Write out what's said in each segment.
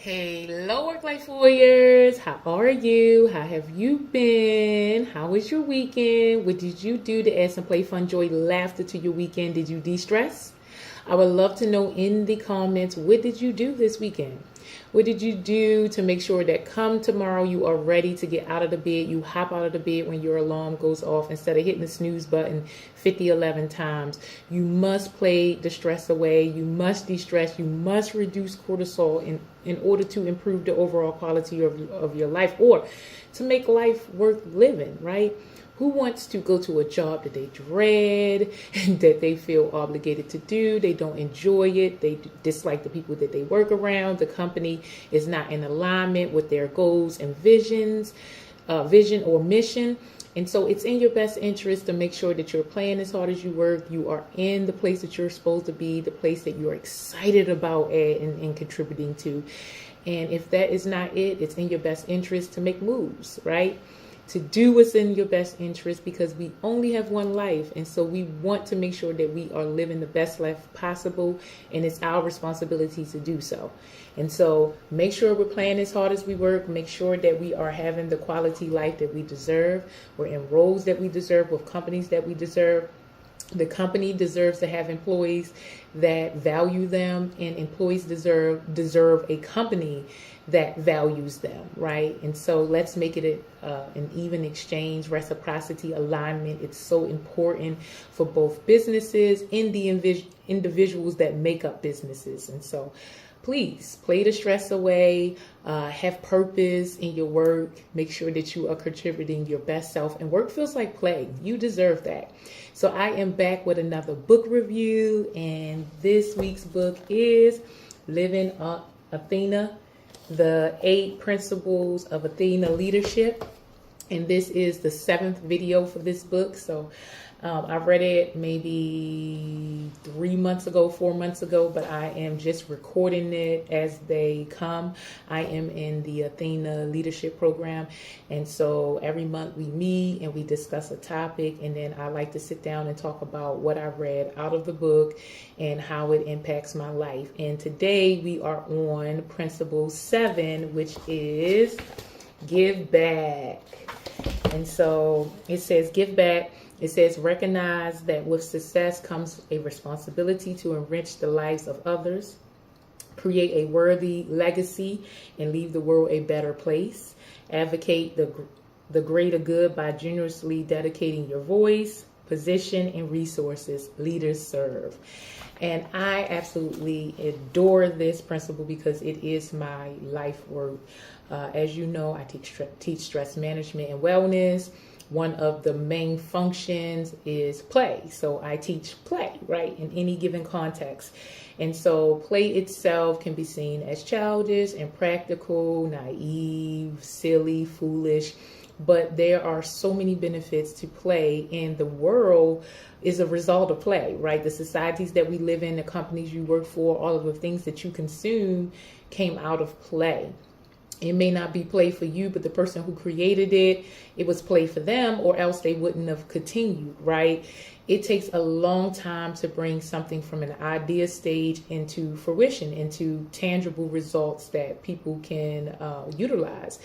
Hello, work life warriors. How are you? How have you been? How was your weekend? What did you do to add some play, fun, joy, laughter to your weekend? Did you de-stress? I would love to know in the comments, what did you do this weekend? What did you do to make sure that come tomorrow you are ready to get out of the bed? You hop out of the bed when your alarm goes off instead of hitting the snooze button 11 times. You must play the stress away. You must de-stress. You must reduce cortisol in order to improve the overall quality of your life, or to make life worth living, right? Who wants to go to a job that they dread, that they feel obligated to do? They don't enjoy it. They dislike the people that they work around. The company is not in alignment with their goals and vision or mission. And so it's in your best interest to make sure that you're playing as hard as you work. You are in the place that you're supposed to be, the place that you're excited about and contributing to. And if that is not it, it's in your best interest to make moves, right? To do what's in your best interest, because we only have one life. And so we want to make sure that we are living the best life possible, and it's our responsibility to do so. And so make sure we're playing as hard as we work. Make sure that we are having the quality life that we deserve. We're in roles that we deserve with companies that we deserve. The company deserves to have employees that value them, and employees deserve a company that values them, right? And so let's make it an even exchange, reciprocity, alignment. It's so important for both businesses and the individuals that make up businesses. And so please play the stress away, have purpose in your work, make sure that you are contributing your best self, and work feels like play. You deserve that. So I am back with another book review, and this week's book is Living Athena, the 8 Principles of Athena Leadership. And this is the 7th video for this book. So I read it maybe 3 months ago, 4 months ago, but I am just recording it as they come. I am in the Athena Leadership Program. And so every month we meet and we discuss a topic. And then I like to sit down and talk about what I read out of the book and how it impacts my life. And today we are on Principle 7, which is give back. And so it says give back. It says recognize that with success comes a responsibility to enrich the lives of others, create a worthy legacy, and leave the world a better place. Advocate the greater good by generously dedicating your voice, position, and resources. Leaders serve. And I absolutely adore this principle because it is my life work. As you know, I teach stress management and wellness. One of the main functions is play. So I teach play, right, in any given context. And so play itself can be seen as childish, impractical, naive, silly, foolish. But there are so many benefits to play, and the world is a result of play, right? The societies that we live in, the companies you work for, all of the things that you consume came out of play. It may not be play for you, but the person who created it, it was play for them, or else they wouldn't have continued, right? It takes a long time to bring something from an idea stage into fruition, into tangible results that people can utilize.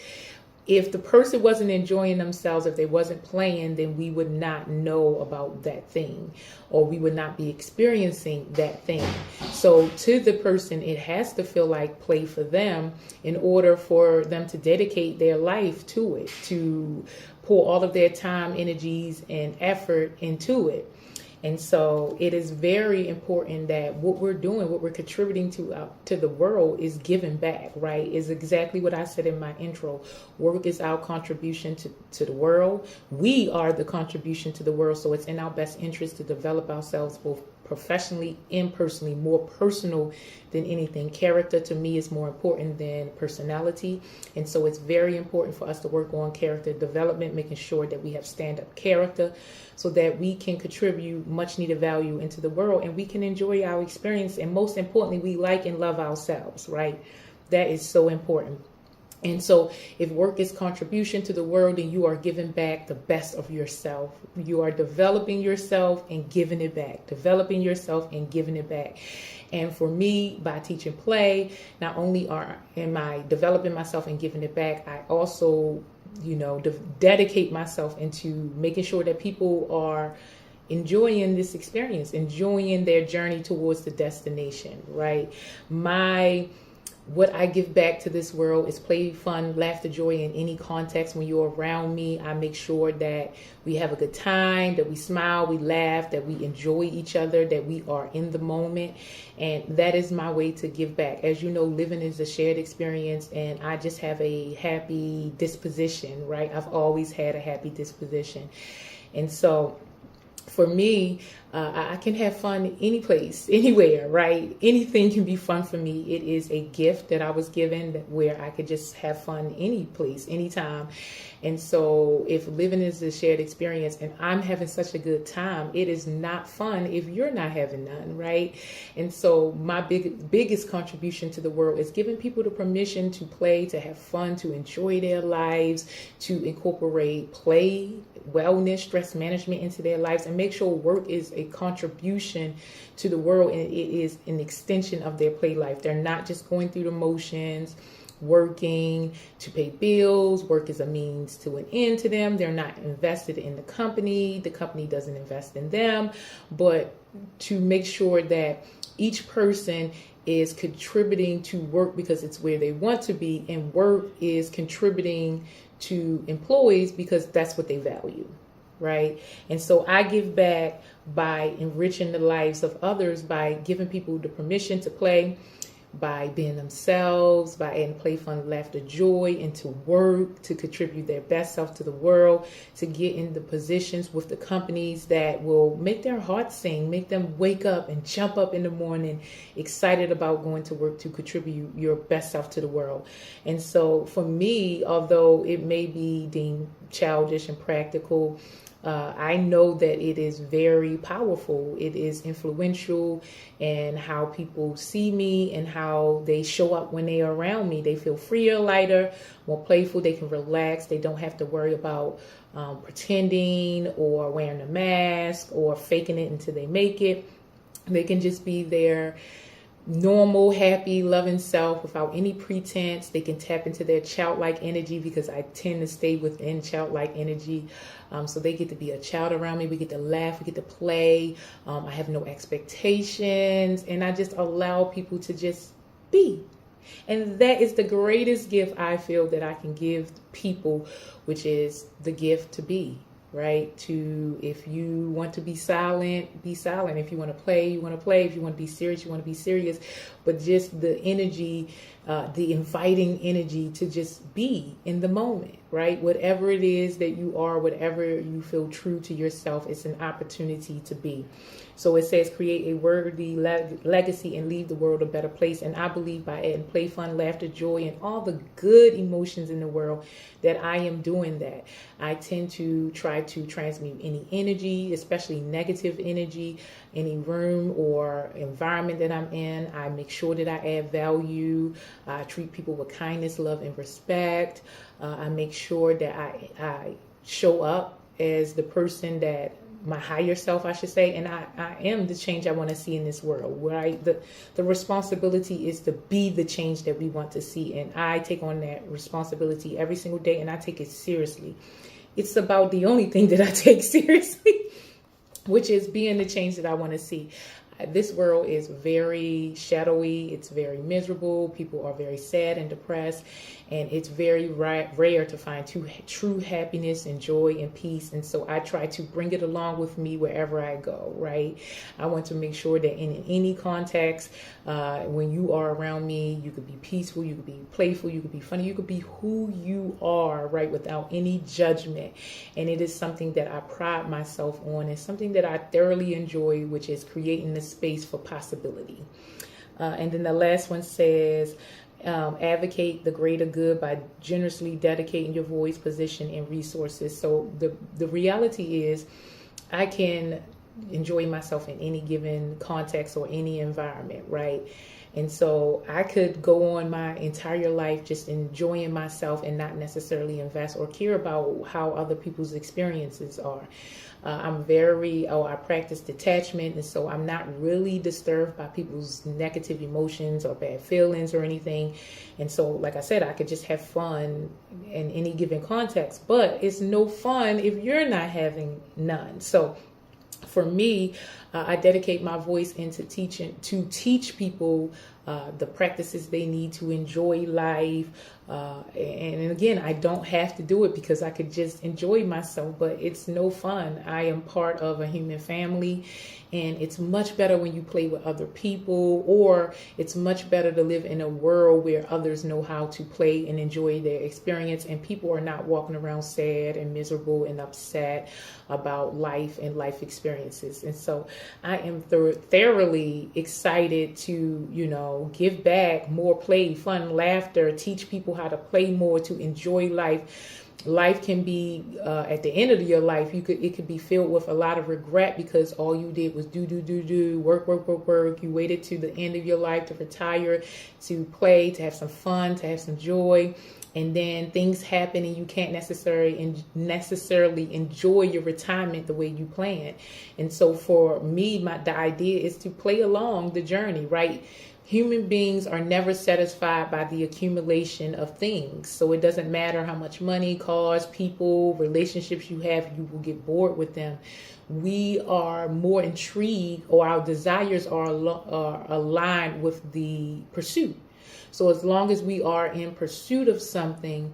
If the person wasn't enjoying themselves, if they wasn't playing, then we would not know about that thing, or we would not be experiencing that thing. So to the person, it has to feel like play for them in order for them to dedicate their life to it, to pour all of their time, energies, and effort into it. And so it is very important that what we're doing, what we're contributing to the world is giving back, right? Is exactly what I said in my intro. Work is our contribution to the world. We are the contribution to the world. So it's in our best interest to develop ourselves both professionally and personally, more personal than anything. Character to me is more important than personality. And so it's very important for us to work on character development, making sure that we have stand-up character so that we can contribute much needed value into the world and we can enjoy our experience. And most importantly, we like and love ourselves, right? That is so important. And so if work is contribution to the world, then you are giving back the best of yourself. You are developing yourself and giving it back, developing yourself and giving it back. And for me, by teaching play, not only am I developing myself and giving it back, I also, dedicate myself into making sure that people are enjoying this experience, enjoying their journey towards the destination, right? What I give back to this world is play, fun, laughter, joy in any context. When you're around me, I make sure that we have a good time, that we smile, we laugh, that we enjoy each other, that we are in the moment. And that is my way to give back. As you know, living is a shared experience, and I just have a happy disposition, right? I've always had a happy disposition. And so for me, I can have fun any place, anywhere, right? Anything can be fun for me. It is a gift that I was given where I could just have fun any place, anytime. And so if living is a shared experience and I'm having such a good time, it is not fun if you're not having none, right? And so my biggest contribution to the world is giving people the permission to play, to have fun, to enjoy their lives, to incorporate play, wellness, stress management into their lives, and make sure work is a contribution to the world and it is an extension of their play life. They're not just going through the motions, working to pay bills. Work is a means to an end to them. They're not invested in the company doesn't invest in them, but to make sure that each person is contributing to work because it's where they want to be, and work is contributing to employees because that's what they value, right? And so I give back by enriching the lives of others, by giving people the permission to play, by being themselves, by adding play, fun, laughter, joy into work, to contribute their best self to the world, to get in the positions with the companies that will make their hearts sing, make them wake up and jump up in the morning, excited about going to work, to contribute your best self to the world. And so for me, although it may be deemed childish and practical, I know that it is very powerful. It is influential in how people see me and how they show up when they are around me. They feel freer, lighter, more playful. They can relax. They don't have to worry about pretending or wearing a mask or faking it until they make it. They can just be their normal, happy, loving self without any pretense. They can tap into their childlike energy because I tend to stay within childlike energy. So they get to be a child around me. We get to laugh. We get to play. I have no expectations. And I just allow people to just be. And that is the greatest gift I feel that I can give people, which is the gift to be. Right? If you want to be silent, be silent. If you want to play, you want to play. If you want to be serious, you want to be serious. But just the energy, the inviting energy to just be in the moment, right? Whatever it is that you are, whatever you feel true to yourself, it's an opportunity to be. So it says create a worthy legacy and leave the world a better place. And I believe by adding play, fun, laughter, joy, and all the good emotions in the world that I am doing that. I tend to try to transmute any energy, especially negative energy, any room or environment that I'm in. I make sure that I add value. I treat people with kindness, love, and respect. I make sure that I show up as the person that my higher self, I should say, and I am the change I want to see in this world, right? The responsibility is to be the change that we want to see, and I take on that responsibility every single day, and I take it seriously. It's about the only thing that I take seriously, which is being the change that I want to see. This world is very shadowy. It's very miserable. People are very sad and depressed. And it's very rare to find true happiness and joy and peace. And so I try to bring it along with me wherever I go, right? I want to make sure that in any context, when you are around me, you could be peaceful, you could be playful, you could be funny, you could be who you are, right? Without any judgment. And it is something that I pride myself on. It's something that I thoroughly enjoy, which is creating this space for possibility. And then the last one says, advocate the greater good by generously dedicating your voice, position, and resources. So the reality is I can enjoy myself in any given context or any environment, right? And so I could go on my entire life just enjoying myself and not necessarily invest or care about how other people's experiences are. I practice detachment, and so I'm not really disturbed by people's negative emotions or bad feelings or anything. And so, like I said, I could just have fun in any given context, but it's no fun if you're not having none. So for me, I dedicate my voice into teaching to teach people the practices they need to enjoy life. And again, I don't have to do it because I could just enjoy myself, but it's no fun. I am part of a human family, and it's much better when you play with other people, or it's much better to live in a world where others know how to play and enjoy their experience, and people are not walking around sad and miserable and upset about life and life experiences. And so I am thoroughly excited to, give back more play, fun, laughter, teach people how to play more, to enjoy life. Life can be at the end of your life, it could be filled with a lot of regret because all you did was do, work. You waited to the end of your life to retire, to play, to have some fun, to have some joy. And then things happen and you can't necessarily enjoy your retirement the way you planned. And so for me, the idea is to play along the journey, right? Human beings are never satisfied by the accumulation of things. So it doesn't matter how much money, cars, people, relationships you have, you will get bored with them. We are more intrigued, or our desires are aligned with the pursuit. So as long as we are in pursuit of something,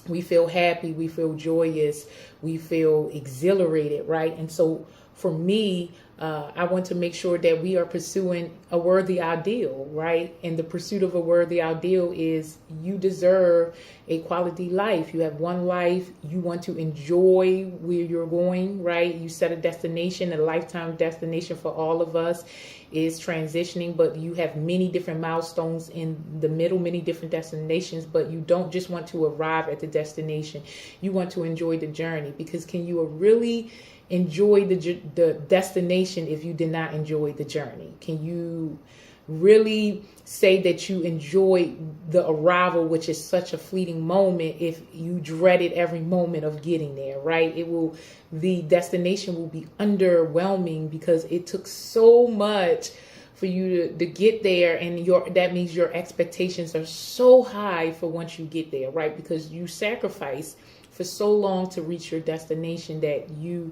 we feel happy, we feel joyous, we feel exhilarated, right? And so for me, I want to make sure that we are pursuing a worthy ideal, right? And the pursuit of a worthy ideal is you deserve a quality life. You have one life. You want to enjoy where you're going, right? You set a destination, a lifetime destination for all of us is transitioning, but you have many different milestones in the middle, many different destinations, but you don't just want to arrive at the destination. You want to enjoy the journey, because can you really enjoy the destination if you did not enjoy the journey? Can you really say that you enjoy the arrival, which is such a fleeting moment, if you dreaded every moment of getting there, right? The destination will be underwhelming because it took so much for you to get there, and that means your expectations are so high for once you get there, right? Because you sacrifice for so long to reach your destination that you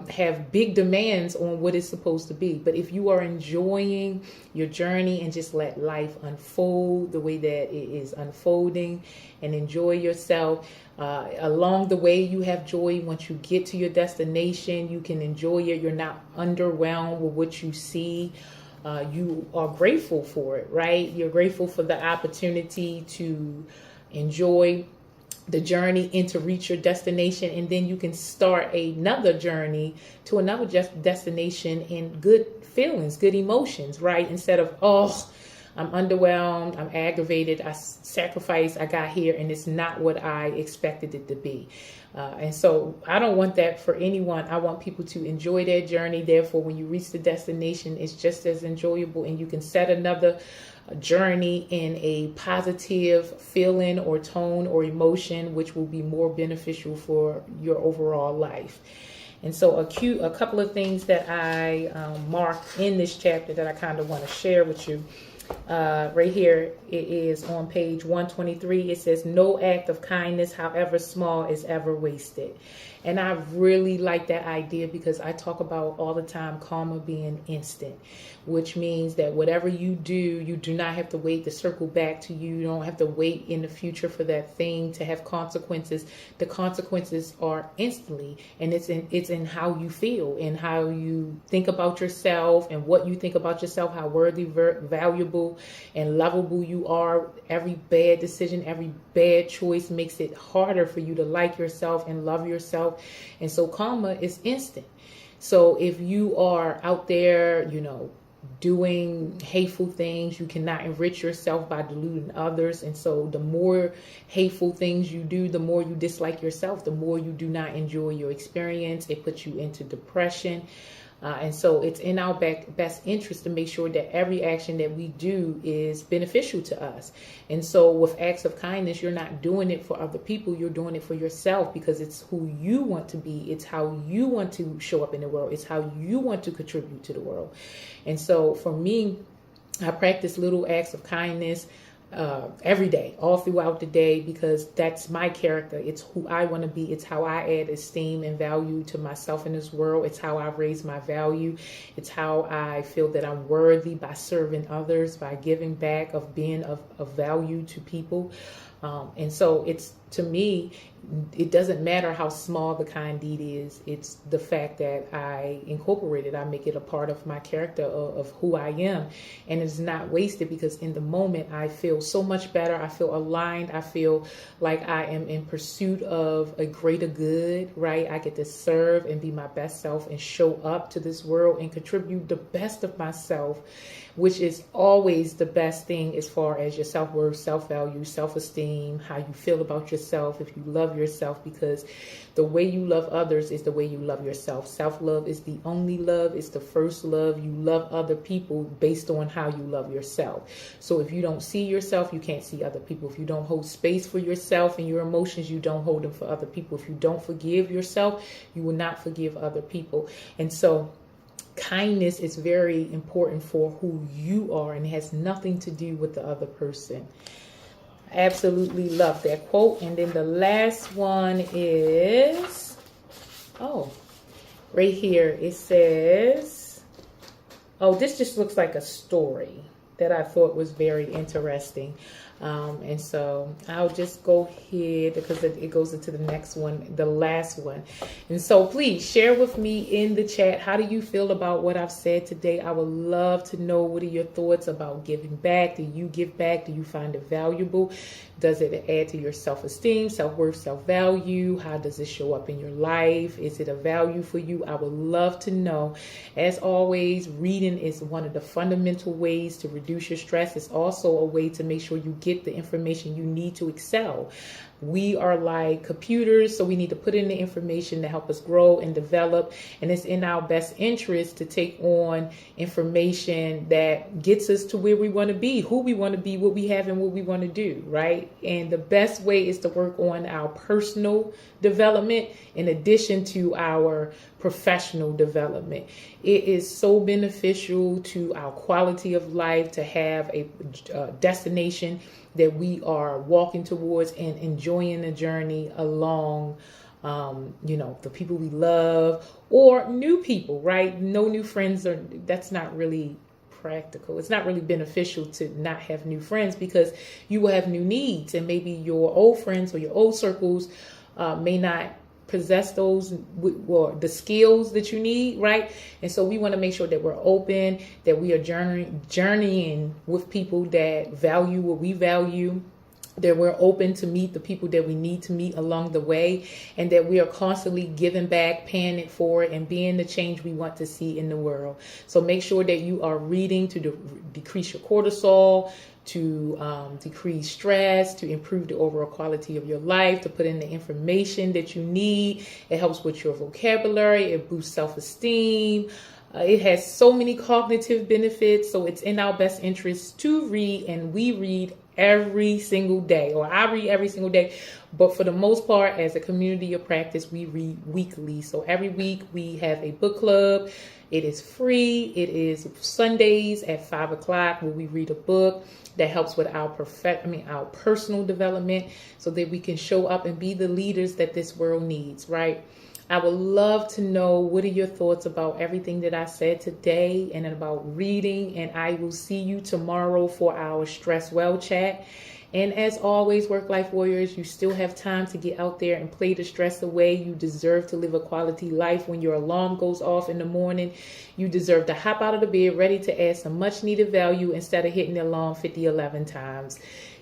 have big demands on what it's supposed to be. But if you are enjoying your journey and just let life unfold the way that it is unfolding, and enjoy yourself along the way, you have joy. Once you get to your destination, you can enjoy it. You're not underwhelmed with what you see. You are grateful for it, right? You're grateful for the opportunity to enjoy the journey and to reach your destination, and then you can start another journey to another destination in good feelings, good emotions, right? Instead of, I'm underwhelmed, I'm aggravated, I sacrificed, I got here and it's not what I expected it to be. And so I don't want that for anyone. I want people to enjoy their journey. Therefore, when you reach the destination, it's just as enjoyable, and you can set another journey in a positive feeling or tone or emotion, which will be more beneficial for your overall life. And so a couple of things that I marked in this chapter that I kind of want to share with you. Right here, it is on page 123. It says, no act of kindness, however small, is ever wasted. And I really like that idea, because I talk about all the time karma being instant, which means that whatever you do not have to wait to circle back to you. You don't have to wait in the future for that thing to have consequences. The consequences are instantly, and it's in how you feel and how you think about yourself and what you think about yourself, how worthy, valuable, and lovable you are. Every bad decision, every bad choice makes it harder for you to like yourself and love yourself. And so karma is instant. So if you are out there, doing hateful things, you cannot enrich yourself by deluding others. And so the more hateful things you do, the more you dislike yourself, the more you do not enjoy your experience. It puts you into depression. And so it's in our best interest to make sure that every action that we do is beneficial to us. And so with acts of kindness, you're not doing it for other people. You're doing it for yourself, because it's who you want to be. It's how you want to show up in the world. It's how you want to contribute to the world. And so for me, I practice little acts of kindness every day, all throughout the day, because that's my character. It's who I want to be. It's how I add esteem and value to myself in this world. It's how I raise my value. It's how I feel that I'm worthy by serving others, by giving back, of being of value to people. And so it's, to me, it doesn't matter how small the kind deed is. It's the fact that I incorporate it. I make it a part of my character, of who I am. And it's not wasted, because in the moment I feel so much better. I feel aligned. I feel like I am in pursuit of a greater good, right? I get to serve and be my best self and show up to this world and contribute the best of myself, which is always the best thing as far as your self-worth, self-value, self-esteem, how you feel about yourself, if you love yourself, because the way you love others is the way you love yourself. Self-love is the only love. It's the first love. You love other people based on how you love yourself. So if you don't see yourself, you can't see other people. If you don't hold space for yourself and your emotions, you don't hold them for other people. If you don't forgive yourself, you will not forgive other people. And so kindness is very important for who you are, and it has nothing to do with the other person. I absolutely love that quote. And then the last one is, right here. It says, this just looks like a story that I thought was very interesting. And so I'll just go ahead, because it goes into the next one, the last one. And so please share with me in the chat, how do you feel about what I've said today? I would love to know, what are your thoughts about giving back? Do you give back? Do you find it valuable? Does it add to your self-esteem, self-worth, self-value? How does it show up in your life? Is it a value for you? I would love to know. As always, reading is one of the fundamental ways to reduce your stress. It's also a way to make sure you get the information you need to excel. We are like computers, so we need to put in the information to help us grow and develop. And it's in our best interest to take on information that gets us to where we want to be, who we want to be, what we have, and what we want to do, right? And the best way is to work on our personal development in addition to our professional development. It is so beneficial to our quality of life to have a destination that we are walking towards and enjoying the journey along, the people we love, or new people, right? No new friends, that's not really practical. It's not really beneficial to not have new friends, because you will have new needs, and maybe your old friends or your old circles may not possess those, or the skills that you need, right? And so we want to make sure that we're open, that we are journeying with people that value what we value, that we're open to meet the people that we need to meet along the way, and that we are constantly giving back, paying it forward, and being the change we want to see in the world. So make sure that you are reading to decrease your cortisol, to decrease stress, to improve the overall quality of your life, to put in the information that you need. It helps with your vocabulary. It boosts self-esteem. It has so many cognitive benefits. So it's in our best interest to read, and we read every single day, or I read every single day. But for the most part, as a community of practice, we read weekly. So every week we have a book club. It is free. It is Sundays at 5 o'clock, where we read a book that helps with our personal development, so that we can show up and be the leaders that this world needs, right? I would love to know, what are your thoughts about everything that I said today and about reading? And I will see you tomorrow for our Stress Well chat. And as always, work-life warriors, you still have time to get out there and play the stress away. You deserve to live a quality life. When your alarm goes off in the morning, you deserve to hop out of the bed ready to add some much-needed value instead of hitting the alarm 11 times.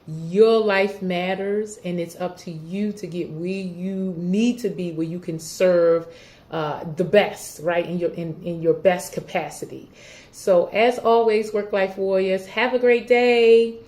Your life matters, and it's up to you to get where you need to be, where you can serve the best, right, in your best capacity. So as always, work-life warriors, have a great day.